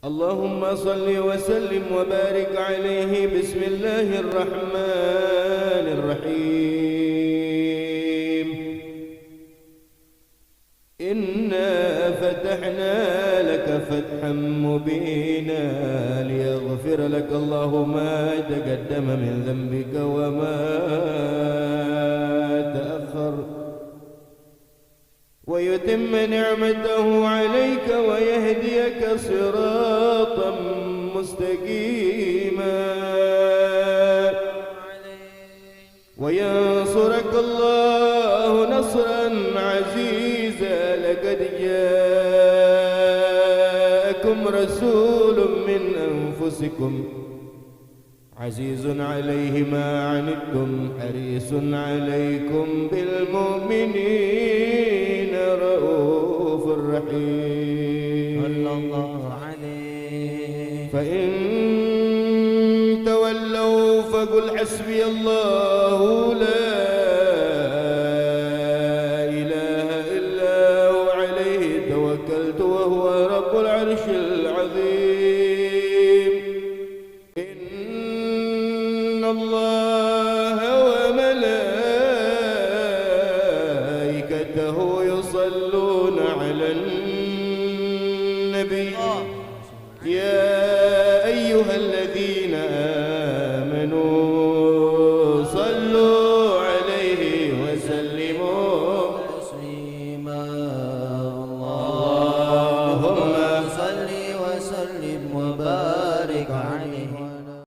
اللهم صل وسلم وبارك عليه. بسم الله الرحمن الرحيم. إنا فتحنا لك فتحا مبينا ليغفر لك الله ما تقدم من ذنبك وما تأخر ويتم نعمته عليك ويهديك صراطا مستقيما وينصرك الله نصرا عزيزا. لقد جاءكم رسول من أنفسكم عزيز عليه ما عنتم حريص عليكم بالمؤمنين رؤوف رحيم. صلى الله عليه. فإن تولوا فقل حسبي الله لا إله إلا هو عليه توكلت وهو رب العرش العظيم. إن الله وملائكته يصلون على النبي يا أيها الذين